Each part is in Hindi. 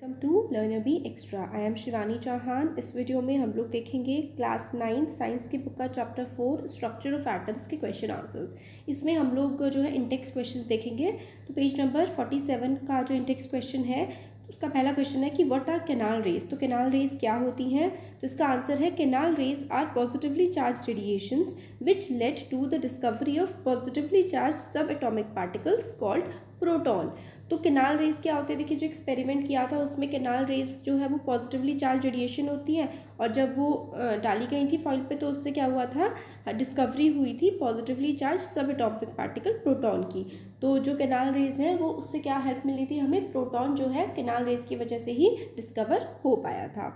Welcome to learner B extra. I am Shivani Chauhan. इस वीडियो में हम लोग देखेंगे क्लास 9 साइंस की बुक का चैप्टर 4 स्ट्रक्चर ऑफ एटम्स के क्वेश्चन आंसर्स। इसमें हम लोग जो है इंटेक्स क्वेश्चंस देखेंगे। तो पेज नंबर 47 का जो इंटेक्स क्वेश्चन है उसका पहला क्वेश्चन है कि व्हाट आर कैनाल रेज। तो कैनाल रेज क्या होती हैं? तो इसका आंसर है canal rays are positively charge radiations which led to the discovery of positively charge sub atomic particles called proton. तो कैनाल रेज क्या होते हैं? देखिए, जो एक्सपेरिमेंट किया था उसमें कैनाल रेज जो है वो पॉजिटिवली चार्ज रेडिएशन होती है, और जब वो डाली गई थी फॉइल पे तो उससे क्या हुआ था, डिस्कवरी हुई थी positively charge sub atomic particle proton की। तो जो कैनाल रेज हैं वो उससे क्या हेल्प मिली थी हमें, प्रोटॉन जो है कैनाल रेज की वजह से ही डिस्कवर हो पाया था।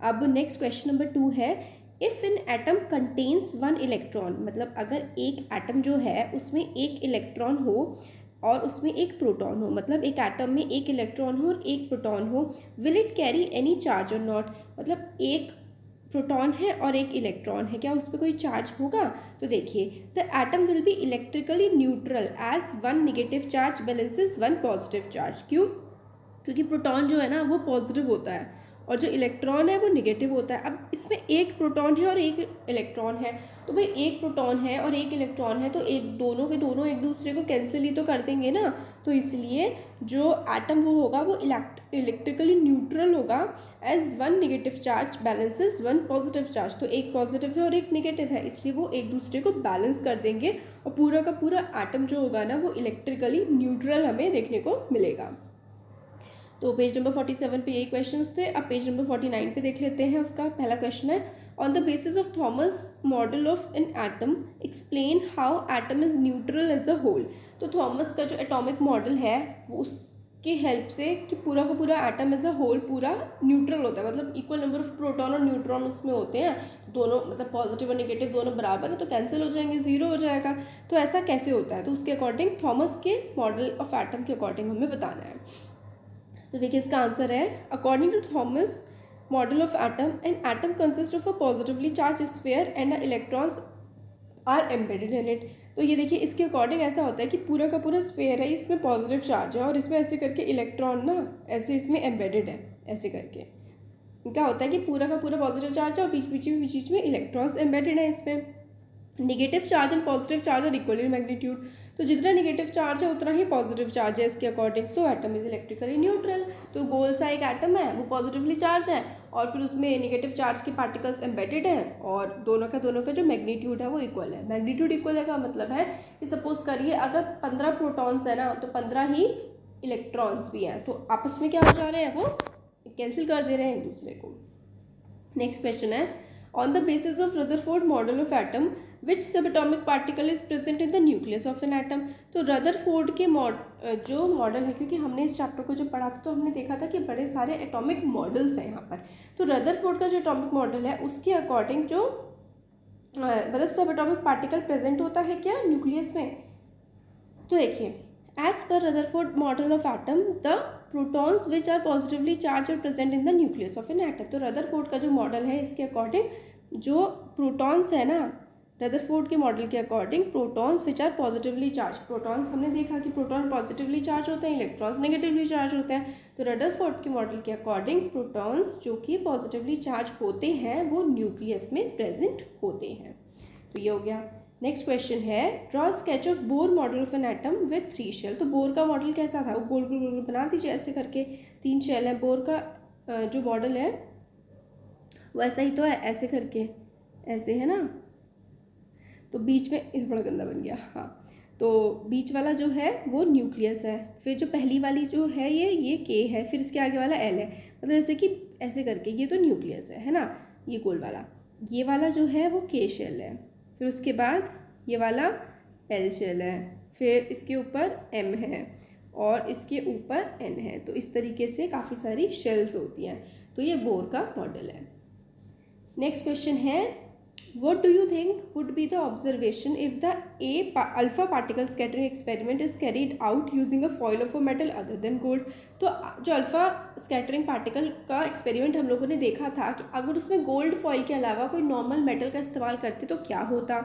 अब नेक्स्ट क्वेश्चन नंबर 2 है, if an atom contains 1 electron, मतलब अगर एक एटम जो है उसमें एक इलेक्ट्रॉन हो और उसमें एक प्रोटॉन हो, मतलब एक एटम में एक इलेक्ट्रॉन हो और एक प्रोटॉन हो, will it carry any charge और नॉट। मतलब एक प्रोटॉन है और एक इलेक्ट्रॉन है, क्या उस पर कोई चार्ज होगा? तो देखिए, the atom will be electrically neutral as 1 negative charge balances 1 positive charge. क्यों? क्योंकि प्रोटॉन जो है ना वो पॉजिटिव होता है और जो इलेक्ट्रॉन है वो नेगेटिव होता है। अब इसमें एक प्रोटॉन है और एक इलेक्ट्रॉन है, तो भाई एक प्रोटॉन है और एक इलेक्ट्रॉन है तो एक दोनों के दोनों एक दूसरे को कैंसिल ही तो कर देंगे ना। तो इसलिए जो एटम वो होगा वो इलेक्ट्रिकली न्यूट्रल होगा as 1 negative charge balances 1 positive charge. तो एक पॉजिटिव है और एक नेगेटिव है, इसलिए वो एक दूसरे को बैलेंस कर देंगे और पूरा का पूरा एटम जो होगा ना वो इलेक्ट्रिकली न्यूट्रल हमें देखने को मिलेगा। तो पेज नंबर 47 पे यही क्वेश्चंस थे। अब पेज नंबर 49 पे देख लेते हैं। उसका पहला क्वेश्चन है, on the basis of Thomson model of an atom explain how atom is neutral as a whole. तो थॉमस का जो एटॉमिक मॉडल है वो उसकी हेल्प से कि पूरा का पूरा एटम एज अ होल पूरा न्यूट्रल होता है, मतलब इक्वल नंबर ऑफ प्रोटॉन और न्यूट्रॉन उसमें होते हैं, दोनों मतलब पॉजिटिव और नेगेटिव दोनों बराबर है तो कैंसिल हो जाएंगे, जीरो हो जाएगा। तो ऐसा कैसे होता है? तो उसके अकॉर्डिंग थॉमस के मॉडल ऑफ एटम के अकॉर्डिंग हमें बताना है। तो देखिए इसका आंसर है, according to Thomson model of atom an atom consist of a positively charge sphere and electrons are embedded in it. तो ये देखिए इसके अकॉर्डिंग ऐसा होता है कि पूरा का पूरा स्फीयर है, इसमें पॉजिटिव चार्ज है और इसमें ऐसे करके इलेक्ट्रॉन ना ऐसे इसमें एम्बेडेड है, ऐसे करके क्या होता है कि पूरा का पूरा पॉजिटिव चार्ज है और बीच में इलेक्ट्रॉन्स एम्बेडेड है इसमें। Negative charge and positive charge are equal in magnitude. तो जितना नेगेटिव चार्ज है उतना ही पॉजिटिव चार्ज है इसके according. So atom is electrically neutral. तो गोल सा एक एटम है वो पॉजिटिवली चार्ज है और फिर उसमें नेगेटिव चार्ज के पार्टिकल्स एम्बेडेड हैं और दोनों का जो मैग्नीट्यूड है वो इक्वल है। मैग्नीट्यूड इक्वल है का मतलब है कि सपोज करिए अगर 15 प्रोटॉन्स है ना तो 15 ही इलेक्ट्रॉन्स भी हैं, तो आपस में क्या हो जा रहे हैं, वो कैंसिल कर दे रहे हैं एक दूसरे को। नेक्स्ट क्वेश्चन है, on the basis of Rutherford model of atom which subatomic particle is present in the nucleus of an atom. तो रदरफोर्ड के जो मॉडल है, क्योंकि हमने इस चैप्टर को जब पढ़ा था तो हमने देखा था कि बड़े सारे एटॉमिक मॉडल्स हैं यहाँ पर। तो रदरफोर्ड का जो एटॉमिक मॉडल है उसके अकॉर्डिंग जो मतलब सब एटॉमिक पार्टिकल प्रेजेंट होता है क्या न्यूक्लियस में। तो देखिए, एज पर Rutherford model of atom the protons which are positively charge are present in the nucleus of an atom. तो रदरफोर्ड का जो मॉडल है इसके अकॉर्डिंग जो प्रोटॉन्स है ना, रदरफोर्ड के मॉडल के according protons which are positively charge, protons हमने देखा कि प्रोटॉन पॉजिटिवली चार्ज होते हैं, इलेक्ट्रॉन्स नेगेटिवली चार्ज होते हैं। तो रदरफोर्ड के मॉडल के अकॉर्डिंग प्रोटॉन्स जो कि पॉजिटिवली चार्ज होते हैं वो न्यूक्लियस में प्रेजेंट होते हैं। तो ये हो गया। नेक्स्ट क्वेश्चन है, draw sketch of Bohr model of an atom with 3 shell. तो बोर का मॉडल कैसा था, वो गोल गोल गोल बना दीजिए ऐसे करके, 3 शेल है। बोर का जो मॉडल है वो ऐसा ही तो है, ऐसे करके ऐसे है ना। तो बीच में इस बड़ा गंदा बन गया, हाँ। तो बीच वाला जो है वो न्यूक्लियस है, फिर जो पहली वाली जो है ये के है, फिर इसके आगे वाला एल है, मतलब जैसे कि ऐसे करके ये तो न्यूक्लियस है ना, ये गोल वाला। ये वाला जो है वो के शेल है, फिर उसके बाद ये वाला एल शेल है, फिर इसके ऊपर एम है और इसके ऊपर एन है। तो इस तरीके से काफ़ी सारी शेल्स होती हैं। तो ये बोर का मॉडल है। नेक्स्ट क्वेश्चन है, what do you think would be the observation if the alpha particle scattering experiment is carried out using a foil of a metal other than gold। तो जो अल्फा स्कैटरिंग पार्टिकल का एक्सपेरिमेंट हम लोगों ने देखा था कि अगर उसमें गोल्ड फॉइल के अलावा कोई नॉर्मल मेटल का इस्तेमाल करते तो क्या होता।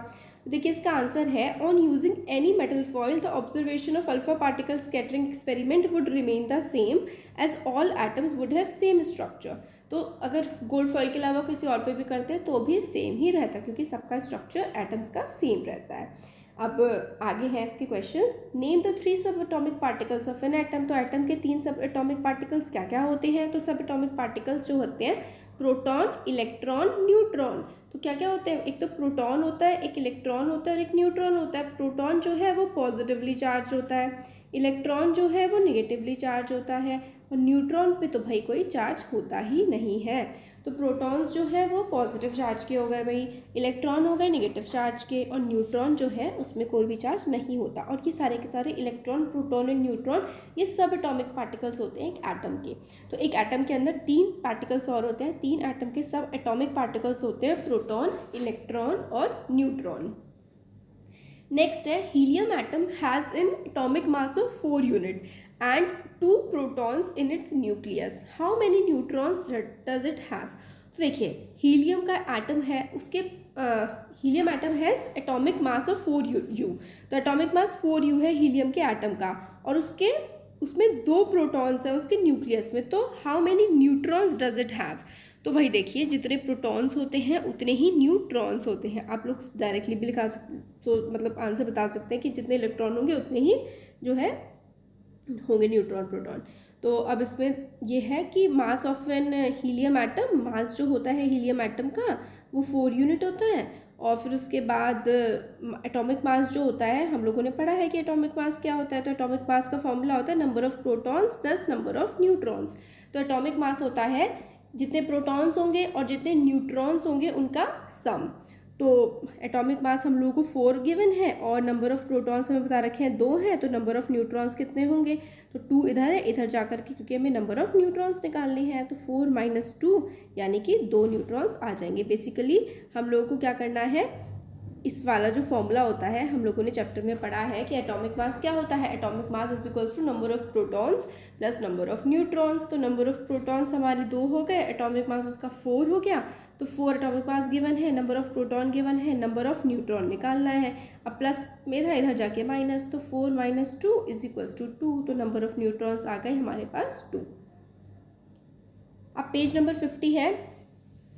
तो देखिए इसका आंसर है on using any metal foil the observation of alpha particle scattering experiment would remain the same as all atoms would have same structure. तो अगर गोल्ड फॉइल के अलावा किसी और पे भी करते हैं तो भी सेम ही रहता है, क्योंकि सबका स्ट्रक्चर एटम्स का सेम रहता है। अब आगे हैं इसके क्वेश्चंस। नेम द 3 सब atomic particles of an atom. तो एटम के 3 सब एटॉमिक पार्टिकल्स क्या क्या होते हैं? तो सब एटॉमिक पार्टिकल्स जो होते हैं प्रोटॉन, इलेक्ट्रॉन, न्यूट्रॉन। तो क्या क्या होते हैं? एक तो प्रोटॉन होता है, एक इलेक्ट्रॉन होता है और एक न्यूट्रॉन होता है। प्रोटॉन जो है वो पॉजिटिवली चार्ज होता है, इलेक्ट्रॉन जो है वो निगेटिवली चार्ज होता है और न्यूट्रॉन पे तो भाई कोई चार्ज होता ही नहीं है। तो प्रोटॉन्स जो है वो पॉजिटिव चार्ज के हो गए भाई, इलेक्ट्रॉन हो गए निगेटिव चार्ज के, और न्यूट्रॉन जो है उसमें कोई भी चार्ज नहीं होता। और ये सारे के सारे इलेक्ट्रॉन, प्रोटॉन और न्यूट्रॉन ये सब एटॉमिक पार्टिकल्स होते हैं एक एटम के। तो एक एटम के अंदर 3 पार्टिकल्स और होते हैं, 3 एटम के सब एटॉमिक पार्टिकल्स होते हैं, प्रोटॉन, इलेक्ट्रॉन और न्यूट्रॉन। नेक्स्ट है helium atom has an atomic mass of 4 unit and 2 protons in its nucleus. How many neutrons does it have? तो देखिए हीलियम का एटम है, उसके helium atom has atomic mass of 4 you. तो एटॉमिक मास 4 यू है हीलियम के एटम का, और उसमें 2 प्रोटॉन्स हैं उसके न्यूक्लियस में। तो how many neutrons does it have? तो भाई देखिए जितने प्रोटॉन्स होते हैं उतने ही न्यूट्रॉन्स होते हैं। आप लोग डायरेक्टली भी लिखा सकते, तो मतलब आंसर बता सकते हैं कि जितने इलेक्ट्रॉन होंगे उतने ही जो है होंगे न्यूट्रॉन, प्रोटॉन। तो अब इसमें ये है कि mass of an helium atom, mass जो होता है हीलियम एटम का वो 4 यूनिट होता है। और फिर उसके बाद एटॉमिक मास जो होता है, हम लोगों ने पढ़ा है कि एटॉमिक मास क्या होता है। तो एटॉमिक मास का फॉर्मूला होता है number of protons plus number of neutrons. तो एटॉमिक मास होता है जितने प्रोटॉन्स होंगे और जितने न्यूट्रॉन्स होंगे उनका सम। तो एटॉमिक मास हम लोगों को 4 गिवन है और नंबर ऑफ़ प्रोटॉन्स हमें बता रखे हैं 2 हैं। तो नंबर ऑफ़ न्यूट्रॉन्स कितने होंगे? तो 2 इधर है, इधर जा कर के क्योंकि हमें नंबर ऑफ़ न्यूट्रॉन्स निकालने हैं, तो 4 - 2 यानी कि 2 न्यूट्रॉन्स आ जाएंगे। बेसिकली हम लोगों को क्या करना है, इस वाला जो फॉर्मूला होता है हम लोगों ने चैप्टर में पढ़ा है कि एटॉमिक मास क्या होता है। Atomic mass is equals to number of protons plus number of neutrons. तो नंबर ऑफ प्रोटॉन्स हमारे 2 हो गए, एटॉमिक मास उसका 4 हो गया। तो 4 एटॉमिक मास गिवन है, नंबर ऑफ प्रोटॉन गिवन है, नंबर ऑफ न्यूट्रॉन निकालना है। अब प्लस में था, इधर जाके माइनस, तो 4 - 2 इज इक्वल्स टू 2। तो नंबर ऑफ न्यूट्रॉन्स आ गए हमारे पास 2। अब पेज नंबर 50 है,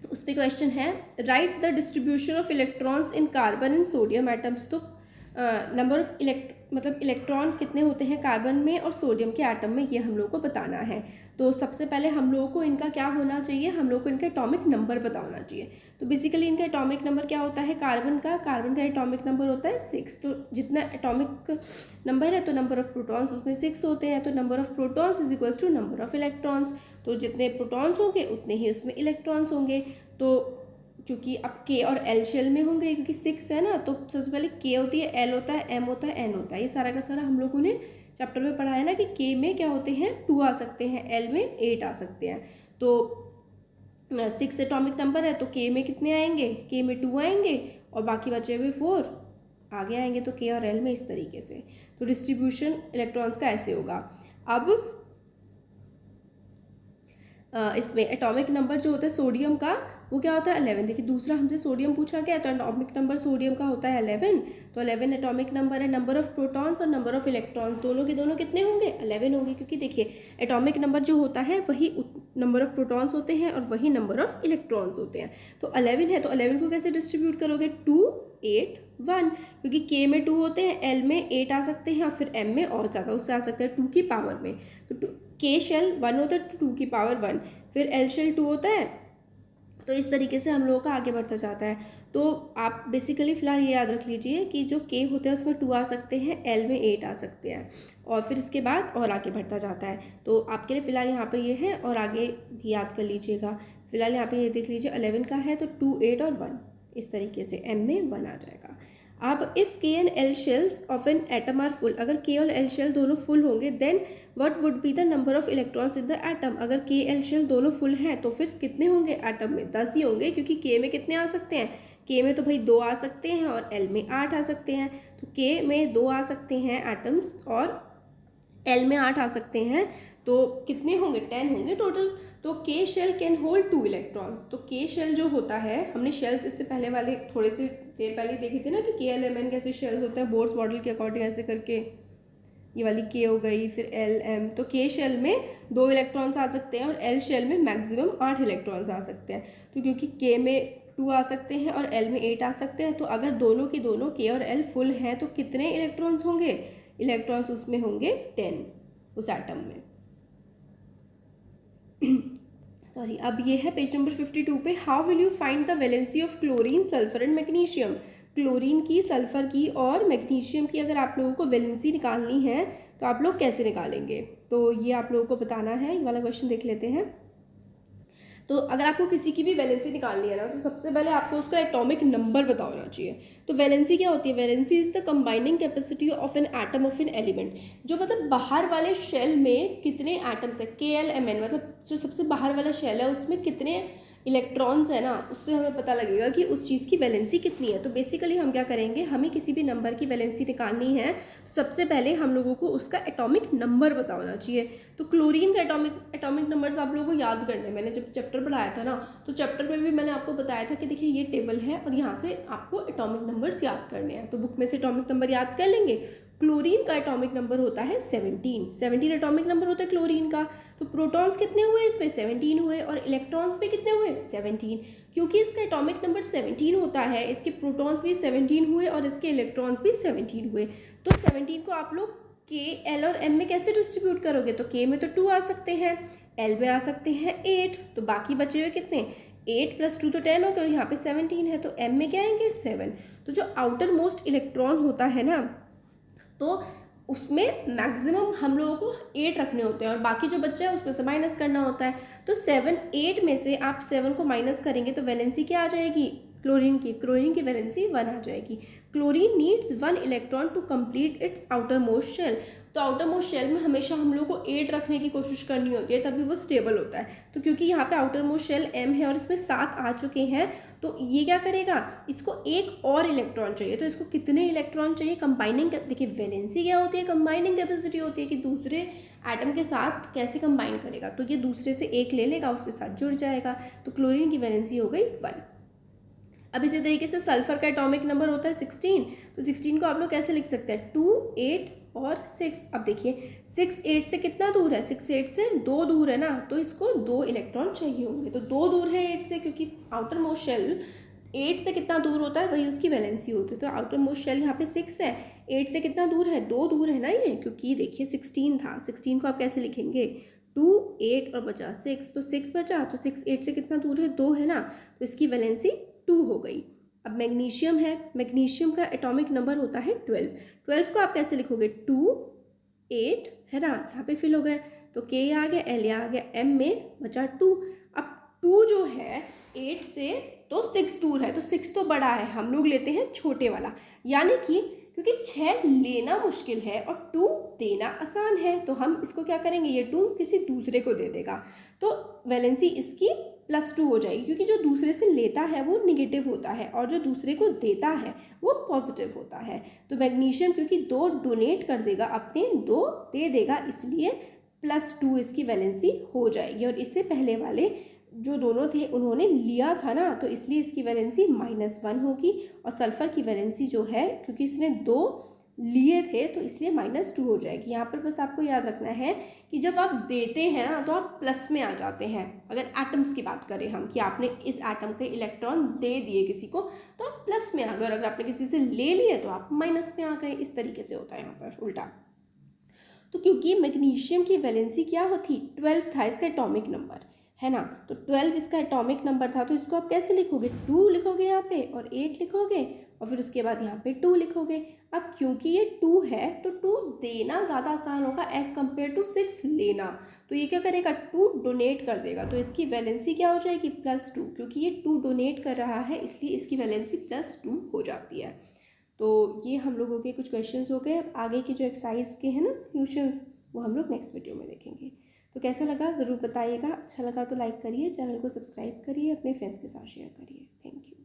उस पर क्वेश्चन है right the distribution of electrons in carbon and sodium atoms. तो नंबर ऑफ इलेक्ट्रॉन कितने होते हैं कार्बन में और सोडियम के एटम में, ये हम लोग को बताना है। तो सबसे पहले हम लोगों को इनका क्या होना चाहिए, हम लोग को इनका एटॉमिक नंबर पता होना चाहिए। तो बेसिकली इनका एटॉमिक नंबर क्या होता है, कार्बन का एटॉमिक नंबर होता है 6। तो जितना एटॉमिक नंबर है तो नंबर ऑफ प्रोटॉन्स उसमें 6 होते हैं। तो number of protons is equals to number of electrons. तो जितने प्रोटॉन्स होंगे उतने ही उसमें इलेक्ट्रॉन्स होंगे। तो क्योंकि अब के और एल शेल में होंगे, क्योंकि 6 है ना, तो सबसे पहले के होती है, एल होता है, एम होता है, एन होता है। ये सारा का सारा हम लोगों ने चैप्टर में पढ़ा है ना कि के में क्या होते हैं 2 आ सकते हैं, एल में 8 आ सकते हैं। तो 6 एटॉमिक नंबर है तो के में कितने आएंगे, के में 2 आएंगे और बाकी बचे हुए 4 आगे आएंगे। तो के और एल में इस तरीके से। तो डिस्ट्रीब्यूशन इलेक्ट्रॉन्स का ऐसे होगा। अब इसमें एटॉमिक नंबर जो होता है सोडियम का वो क्या होता है 11। देखिए दूसरा हमसे सोडियम पूछा गया, तो एटॉमिक नंबर सोडियम का होता है 11। तो 11 एटॉमिक नंबर है। नंबर ऑफ प्रोटॉन्स और नंबर ऑफ इलेक्ट्रॉन्स दोनों के दोनों कितने होंगे 11 होंगे, क्योंकि देखिए एटॉमिक नंबर जो होता है वही नंबर ऑफ प्रोटॉन्स होते हैं और वही नंबर ऑफ इलेक्ट्रॉन्स होते हैं। तो 11 है, तो 11 को कैसे डिस्ट्रीब्यूट करोगे 2 8 1, क्योंकि के में 2 होते हैं, एल में 8 आ सकते हैं और फिर एम में और ज़्यादा उससे आ सकते हैं 2 की पावर में। तो के शेल 1 होता है 2 की पावर 1, फिर एल शेल 2 होता है। तो इस तरीके से हम लोगों का आगे बढ़ता जाता है। तो आप बेसिकली फ़िलहाल ये याद रख लीजिए कि जो के होते हैं उसमें 2 आ सकते हैं, एल में 8 आ सकते हैं और फिर इसके बाद और आगे बढ़ता जाता है। तो आपके लिए फ़िलहाल यहाँ पर ये है और आगे भी याद कर लीजिएगा। फ़िलहाल यहाँ पे ये देख लीजिए 11 का है तो 2 8 और 1 इस तरीके से एम में 1 आ जाएगा। अब if K and L shells of an atom are full, अगर के और एल शेल दोनों फुल होंगे then what would be the number of electrons in the atom. अगर के एल शेल दोनों फुल हैं तो फिर कितने होंगे एटम में 10 ही होंगे, क्योंकि के में कितने आ सकते हैं, के में तो भाई 2 आ सकते हैं और एल में 8 आ सकते हैं। तो के में 2 आ सकते हैं एटम्स और एल में 8 आ सकते हैं। तो कितने होंगे, 10 होंगे टोटल। तो के शेल कैन होल्ड 2 इलेक्ट्रॉन्स। तो के शेल जो होता है, हमने शेल्स इससे पहले वाले थोड़े से देर पहले देखे थे ना कि के एल एम एन कैसे शेल्स होते हैं बोर्ड्स मॉडल के अकॉर्डिंग, ऐसे करके ये वाली के हो गई, फिर एल एम। तो के शेल में 2 इलेक्ट्रॉन्स आ सकते हैं और एल शेल में मैक्सिमम 8 इलेक्ट्रॉन्स आ सकते हैं। तो क्योंकि के में 2 आ सकते हैं और एल में 8 आ सकते हैं, तो अगर दोनों के दोनों के और एल फुल हैं तो कितने इलेक्ट्रॉन्स होंगे, इलेक्ट्रॉन्स उसमें होंगे 10 उस एटम में। सॉरी, अब ये है पेज नंबर 52 पे। How will you find the valency of chlorine, sulphur and magnesium. Chlorine की, सल्फर की और मैग्नीशियम की अगर आप लोगों को वैलेंसी निकालनी है तो आप लोग कैसे निकालेंगे, तो ये आप लोगों को बताना है। ये वाला क्वेश्चन देख लेते हैं। तो अगर आपको किसी की भी वैलेंसी निकालनी है ना, तो सबसे पहले आपको उसका एटॉमिक नंबर पता होना चाहिए। तो वैलेंसी क्या होती है, valency is the combining capacity of an atom of an element. जो मतलब बाहर वाले शेल में कितने एटम्स है, के एल एम एन, मतलब जो सबसे बाहर वाला शेल है उसमें कितने इलेक्ट्रॉन्स है ना, उससे हमें पता लगेगा कि उस चीज़ की वैलेंसी कितनी है। तो बेसिकली हम क्या करेंगे, हमें किसी भी नंबर की वैलेंसी निकालनी है तो सबसे पहले हम लोगों को उसका एटॉमिक नंबर पता होना चाहिए। तो क्लोरीन का एटॉमिक नंबर्स आप लोगों को याद करने, मैंने जब चैप्टर पढ़ाया था ना, तो चैप्टर में भी मैंने आपको बताया था कि देखिए ये टेबल है और यहाँ से आपको एटॉमिक नंबर्स याद करने हैं। तो बुक में से एटॉमिक नंबर याद कर लेंगे। क्लोरीन का एटॉमिक नंबर होता है 17 एटॉमिक नंबर होता है क्लोरीन का। तो प्रोटॉन्स कितने हुए इसमें, 17 हुए, और इलेक्ट्रॉन्स पे कितने हुए, 17। क्योंकि इसका एटॉमिक नंबर 17 होता है, इसके प्रोटॉन्स भी 17 हुए और इसके इलेक्ट्रॉन्स भी 17 हुए। तो 17 को आप लोग के, एल और एम में कैसे डिस्ट्रीब्यूट करोगे, तो के में तो 2 आ सकते हैं, एल में आ सकते हैं 8, तो बाकी बचे हुए कितने, 8 + 2 तो 10 हो गया, और यहाँ पे 17 है, तो एम में क्या आएंगे 7। तो जो आउटर मोस्ट इलेक्ट्रॉन होता है ना, तो उसमें मैक्सिमम हम लोगों को 8 रखने होते हैं और बाकी जो बच्चा है उसमें से माइनस करना होता है। तो 7, 8 में से आप 7 को माइनस करेंगे तो वैलेंसी क्या आ जाएगी, क्लोरीन की वैलेंसी 1 आ जाएगी। Chlorine needs 1 electron to complete its outer most shell. तो आउटर मोस्ट शेल में हमेशा हम लोग को 8 रखने की कोशिश करनी होती है, तभी वो स्टेबल होता है। तो क्योंकि यहाँ पे आउटर मोस्ट शेल m है और इसमें 7 आ चुके हैं, तो ये क्या करेगा, इसको एक और इलेक्ट्रॉन चाहिए। तो इसको कितने इलेक्ट्रॉन चाहिए, कंबाइनिंग, देखिए वैलेंसी क्या होती है, कंबाइनिंग कैपेसिटी होती है कि दूसरे एटम के साथ कैसे कंबाइन करेगा। तो ये दूसरे से एक ले लेगा, उसके साथ जुड़ जाएगा। तो क्लोरीन की वैलेंसी हो गई 1। अब इसी तरीके से सल्फर का एटॉमिक नंबर होता है 16। तो 16 को आप लोग कैसे लिख सकते हैं, 2, 8 और 6। अब देखिए 6 8 से कितना दूर है, 6 8 से 2 दूर है ना, तो इसको 2 इलेक्ट्रॉन चाहिए होंगे। तो 2 दूर है 8 से, क्योंकि आउटर मोस्ट शेल 8 से कितना दूर होता है वही उसकी वैलेंसी होती है। तो आउटर मोस्ट शेल यहाँ पे 6 है, 8 से कितना दूर है, 2 दूर है ना ये, क्योंकि देखिए 16 था, 16 को आप कैसे लिखेंगे, 2 8 और बचा 6, तो 6 बचा, तो 6 8 से कितना दूर है, 2 है ना, तो इसकी वैलेंसी 2 हो गई। अब मैग्नीशियम है, मैग्नीशियम का एटॉमिक नंबर होता है 12। 12 को आप कैसे लिखोगे, 2 8 है ना, यहाँ पे फिल हो गए, तो के आ गया, एल आ गया, एम में बचा 2। अब 2 जो है 8 से तो 6 दूर है, तो 6 तो बड़ा है, हम लोग लेते हैं छोटे वाला। यानी कि क्योंकि 6 लेना मुश्किल है और 2 देना आसान है, तो हम इसको क्या करेंगे, ये 2 किसी दूसरे को दे देगा, तो वैलेंसी इसकी +2 हो जाएगी। क्योंकि जो दूसरे से लेता है वो निगेटिव होता है और जो दूसरे को देता है वो पॉजिटिव होता है। तो मैग्नीशियम क्योंकि 2 डोनेट कर देगा अपने, 2 दे देगा, इसलिए +2 इसकी वैलेंसी हो जाएगी। और इससे पहले वाले जो दोनों थे उन्होंने लिया था ना, तो इसलिए इसकी वैलेंसी -1 होगी। और सल्फर की वैलेंसी जो है, क्योंकि इसने 2 लिए थे तो इसलिए -2 हो जाएगी। यहाँ पर बस आपको याद रखना है कि जब आप देते हैं ना तो आप प्लस में आ जाते हैं। अगर एटम्स की बात करें हम, कि आपने इस एटम के इलेक्ट्रॉन दे दिए किसी को, तो आप प्लस में आ गए, अगर आपने किसी से ले लिए तो आप माइनस में आ गए। इस तरीके से होता है यहाँ पर उल्टा। तो क्योंकि मैग्नीशियम की वैलेंसी क्या होती, 12 था इसका एटॉमिक नंबर, है ना, तो 12 इसका एटॉमिक नंबर था, तो इसको आप कैसे लिखोगे, 2 लिखोगे यहाँ पे और 8 लिखोगे और फिर उसके बाद यहाँ पे 2 लिखोगे। अब क्योंकि ये 2 है तो 2 देना ज़्यादा आसान होगा एज़ कम्पेयर टू 6 लेना। तो ये क्या करेगा, 2 डोनेट कर देगा, तो इसकी वैलेंसी क्या हो जाएगी, +2। क्योंकि ये 2 डोनेट कर रहा है इसलिए इसकी वैलेंसी +2 हो जाती है। तो ये हम लोगों के कुछ क्वेश्चंस हो गए। अब आगे की जो एक्सरसाइज के हैं ना सॉल्यूशंस, वो हम लोग नेक्स्ट वीडियो में देखेंगे। तो कैसा लगा ज़रूर बताइएगा, अच्छा लगा तो लाइक करिए, चैनल को सब्सक्राइब करिए, अपने फ्रेंड्स के साथ शेयर करिए। Thank you.